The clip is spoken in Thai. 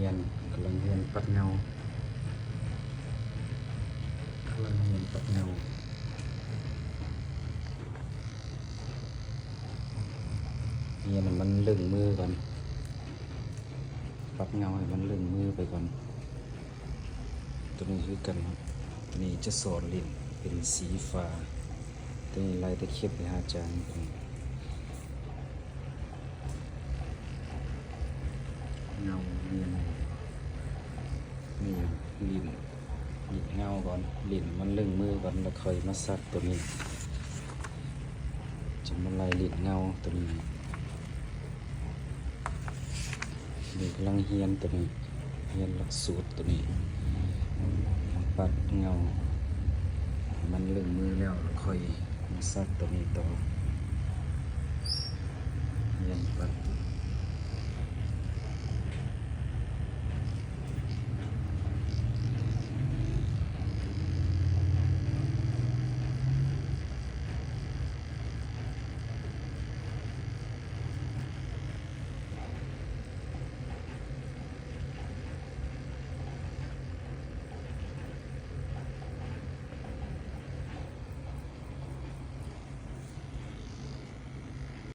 ยนกำลังเรียนปัดเงากำลังเรียนปัดเงาเรียนมันลึงมือก่อนปัดเงาให้มันลึงมือไปก่อนตัวนี้คือกันครับตัวนี้จะสอนลิ้นเป็นสีฟ้าตัวนี้ลายตะเข็บไปหาจานเงาเรียนนี่ลิ้นเงาก่อนลิ้นมันลึงมือก่อนแล้วค่อยมาซัดตัวนี้จะมาไล่ลิ้นเงาตัวนี้นี่กำลังเฮียนตัวนี้เฮียนหลักสูตรตัวนี้ปัดเงามันลึงมือแล้วค่อยมาซัดตัวนี้ต่อเฮียนปัด